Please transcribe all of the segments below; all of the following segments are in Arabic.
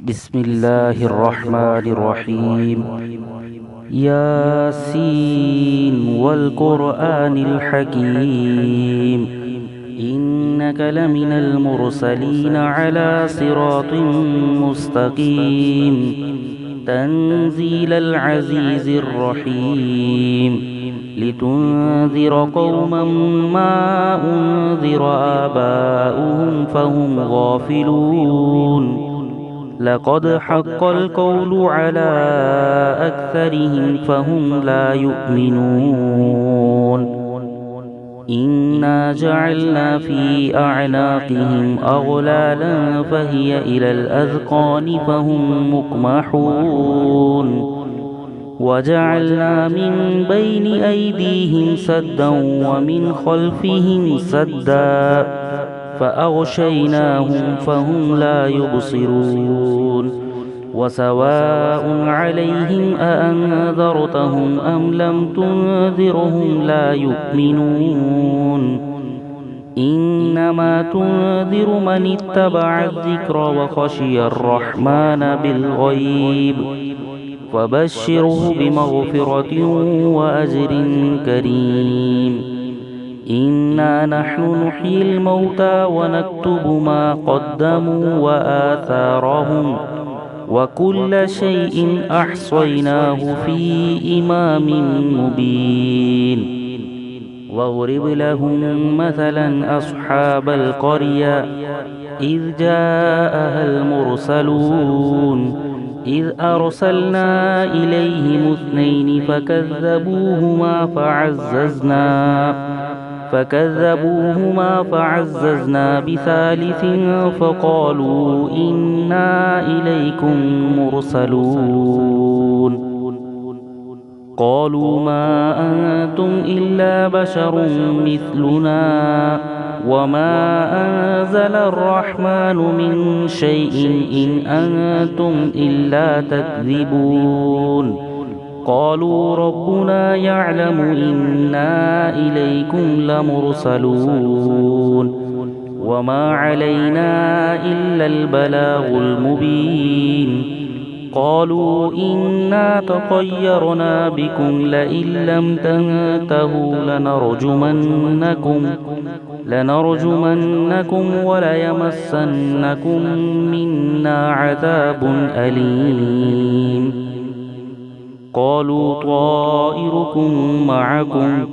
بسم الله الرحمن الرحيم. ياسين والقرآن الحكيم، إنك لمن المرسلين على صراط مستقيم، تنزيل العزيز الرحيم، لتنذر قوما ما أنذر آباؤهم فهم غافلون. لقد حق القول على أكثرهم فهم لا يؤمنون. إنا جعلنا في أعناقهم أغلالا فهي إلى الأذقان فهم مقمحون. وجعلنا من بين أيديهم سدا ومن خلفهم سدا فأغشيناهم فهم لا يبصرون. وسواء عليهم أأنذرتهم أم لم تنذرهم لا يؤمنون. إنما تنذر من اتبع الذكر وخشي الرحمن بالغيب، فبشره بمغفرة وأجر كريم. إنا نحن نحيي الموتى ونكتب ما قدموا وآثارهم، وكل شيء أحصيناه في إمام مبين. واضرب لهم مثلا أصحاب القرية إذ جاءها المرسلون، إذ أرسلنا إليهم اثنين فكذبوهما فعززنا بثالث فقالوا إنا إليكم مرسلون. قالوا ما أنتم إلا بشر مثلنا وما أنزل الرحمن من شيء إن أنتم إلا تكذبون. قالوا ربنا يعلم إنا إليكم لمرسلون وما علينا إلا البلاغ المبين. قالوا إنا تطيرنا بكم لئن لم تنتهوا لنرجمنكم وليمسنكم منا عذاب أليم. قالوا طائركم معكم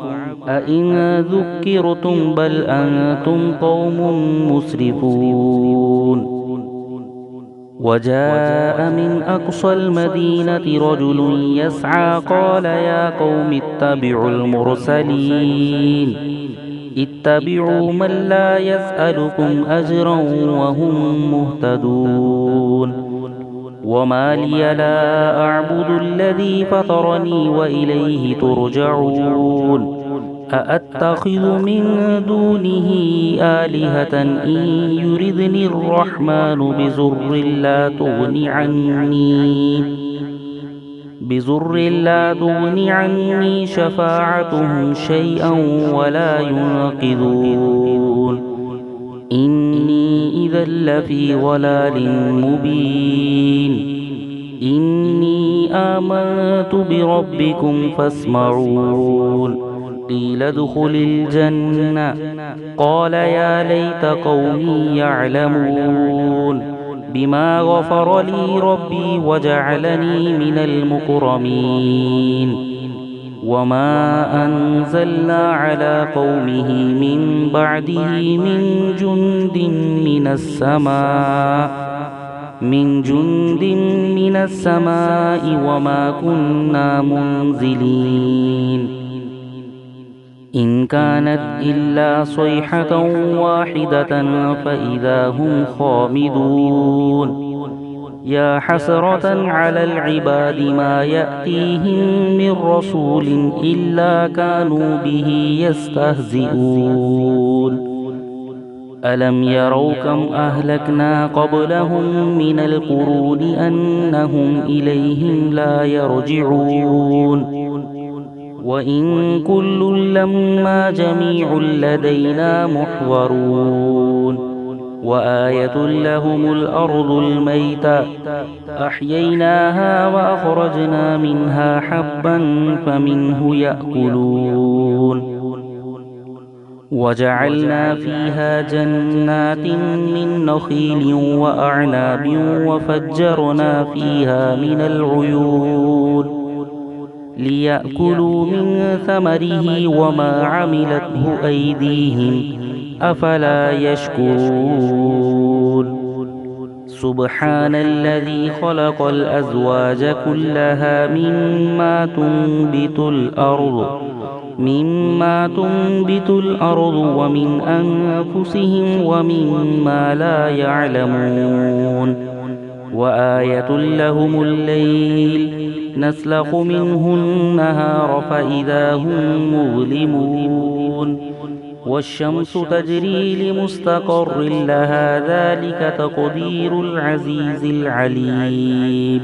أئن ذكرتم بل أنتم قوم مسرفون. وجاء من أقصى المدينة رجل يسعى قال يا قوم اتبعوا المرسلين، اتبعوا من لا يسألكم أجرا وهم مهتدون. وما لي لا أعبد الذي فطرني وإليه ترجعون. أأتخذ من دونه آلهة إن يردني الرحمن بضر لا تغني عني شفاعتهم شيئا ولا ينقذون. إني إذا لفي ضلال مبين. إني آمنت بربكم فاسمعون. قيل ادخل الجنة قال يا ليت قومي يعلمون بما غفر لي ربي وجعلني من المكرمين. وما أنزلنا على قومه من بعده من جند من السماء وما كنا منزلين. إن كانت إلا صيحة واحدة فإذا هم خامدون. يا حسرة على العباد ما يأتيهم من رسول إلا كانوا به يستهزئون. ألم يروا كم أهلكنا قبلهم من القرون أنهم إليهم لا يرجعون. وإن كل لما جميع لدينا محضرون. وآية لهم الأرض الميتة أحييناها وأخرجنا منها حبا فمنه يأكلون وجعلنا فيها جنات من نخيل وأعناب وفجرنا فيها من العيون ليأكلوا من ثمره وما عملته أيديهم أفلا يشكرون سبحان الذي خلق الأزواج كلها مما تنبت الأرض ومن أنفسهم ومما لا يعلمون وآية لهم الليل نسلخ منه النهار فإذا هم مظلمون والشمس تجري لمستقر لها ذلك تقدير العزيز العليم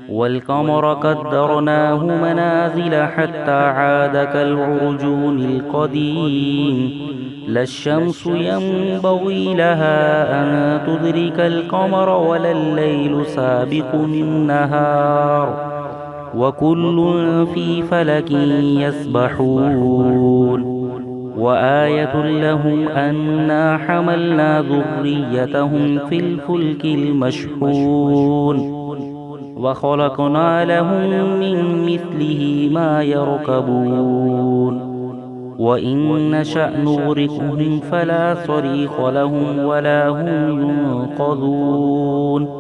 والقمر قدرناه منازل حتى عاد كالعرجون القديم لا الشمس ينبغي لها أن تدرك القمر ولا الليل سابق النهار وكل في فلك يسبحون وآية لهم أنا حملنا ذريتهم في الفلك المشحون وخلقنا لهم من مثله ما يركبون وإن نشأ نغرقهم فلا صريخ لهم ولا هم ينقذون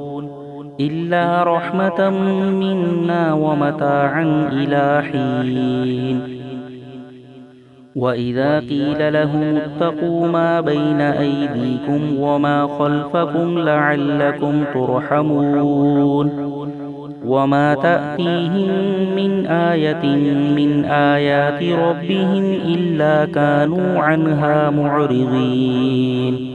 إلا رحمة منا ومتاعا إلى حين وإذا قيل لهم اتقوا ما بين أيديكم وما خلفكم لعلكم ترحمون وما تأتيهم من آية من آيات ربهم إلا كانوا عنها معرضين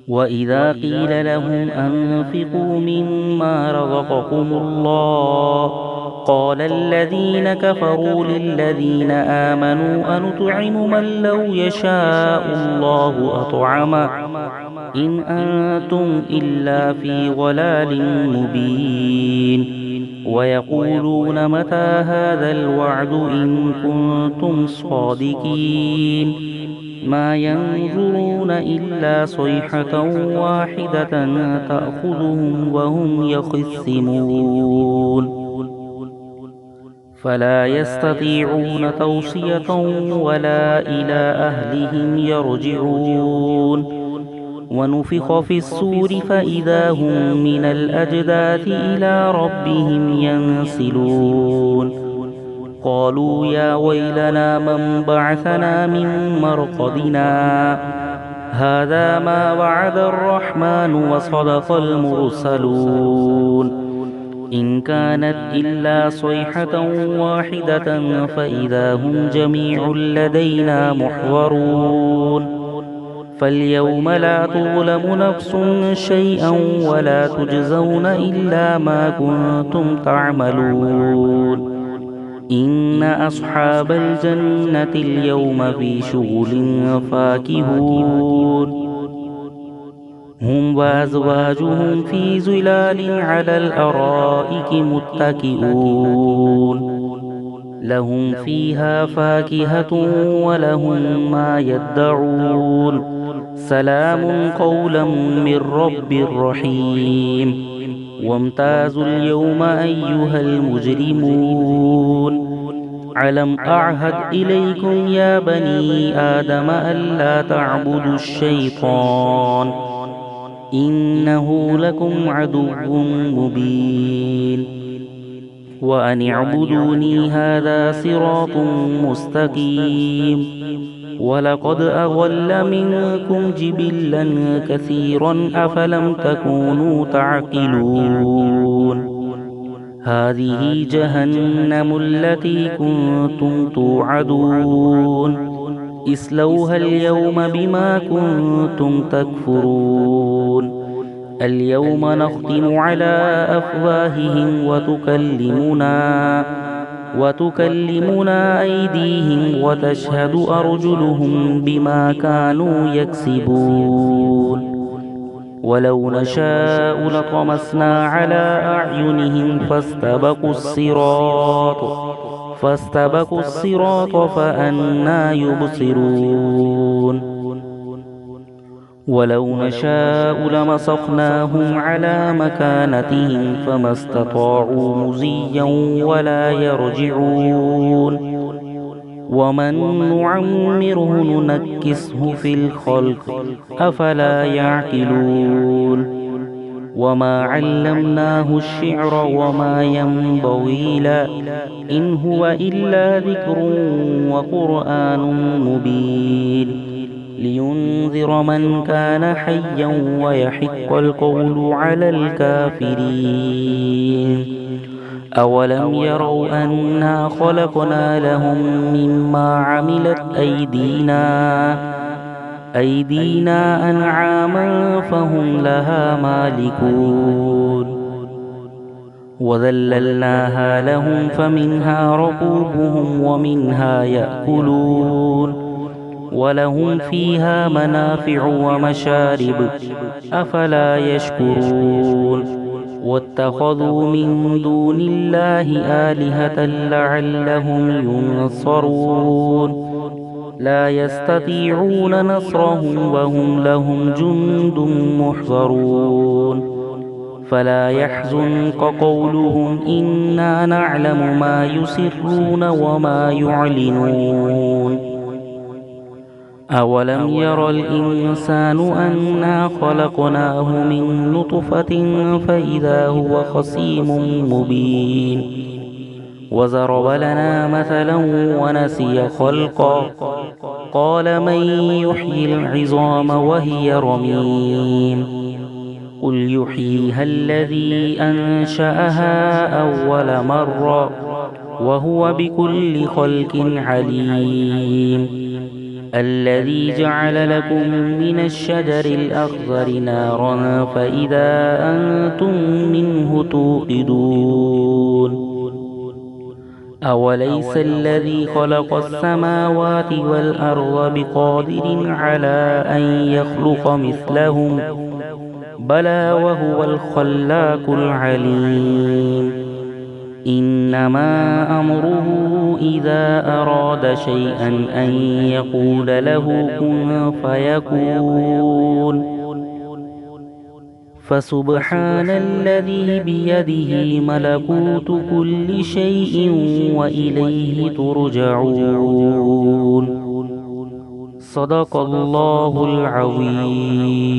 وإذا قيل لهم أنفقوا مما رزقكم الله قال الذين كفروا للذين آمنوا أنطعم من لو يشاء الله أطعمه إن أنتم إلا في ضلال مبين ويقولون متى هذا الوعد إن كنتم صادقين ما ينظرون إلا صيحة واحدة تأخذهم وهم يخصمون فلا يستطيعون توصية ولا إلى أهلهم يرجعون ونفخ في الصور فإذا هم من الأجداث إلى ربهم ينسلون قالوا يا ويلنا من بعثنا من مرقدنا هذا ما وعد الرحمن وصدق المرسلون إن كانت إلا صيحة واحدة فإذا هم جميع لدينا محضرون فاليوم لا تظلم نفس شيئا ولا تجزون إلا ما كنتم تعملون إن أصحاب الجنة اليوم في شغل فاكهون هم وأزواجهم في ظلال على الأرائك متكئون لهم فيها فاكهة ولهم ما يدعون سلام قولا من رب رحيم وامتازوا اليوم أيها المجرمون ألم أعهد إليكم يا بني آدم ألا تعبدوا الشيطان إنه لكم عدو مبين وأن اعبدوني هذا صراط مستقيم ولقد أضل منكم جبلا كثيرا أفلم تكونوا تعقلون هذه جهنم التي كنتم توعدون اصلوها اليوم بما كنتم تكفرون اليوم نختم على أفواههم وتكلمنا أيديهم وتشهد أرجلهم بما كانوا يكسبون ولو نشاء لطمسنا على أعينهم فاستبقوا الصراط فأنى يبصرون ولو نشاء لمسخناهم على مكانتهم فما استطاعوا مزيا ولا يرجعون ومن نعمره ننكسه في الخلق أفلا يعقلون وما علمناه الشعر وما ينبغي له إن هو إلا ذكر وقرآن مبين لينذر من كان حيا ويحق القول على الكافرين أولم يروا أنا خلقنا لهم مما عملت أيدينا أنعاما فهم لها مالكون وذللناها لهم فمنها ركوبهم ومنها يأكلون ولهم فيها منافع ومشارب أفلا يشكرون واتخذوا من دون الله آلهة لعلهم ينصرون لا يستطيعون نصرهم وهم لهم جند محضرون فلا يحزنك قولهم إنا نعلم ما يسرون وما يعلنون أولم ير الإنسان أنا خلقناه من نطفة فإذا هو خصيم مبين وضرب لنا مثلا ونسي خلقا قال من يحيي العظام وهي رميم قل يحييها الذي أنشأها أول مرة وهو بكل خلق عليم الذي جعل لكم من الشجر الأخضر نارا فإذا أنتم منه توقدون أوليس الذي خلق السماوات والأرض بقادر على أن يخلق مثلهم بلى وهو الخلاق العليم إنما أمره إذا أراد شيئا أن يقول له كن فيكون فسبحان الذي بيده ملكوت كل شيء وإليه ترجعون صدق الله العظيم.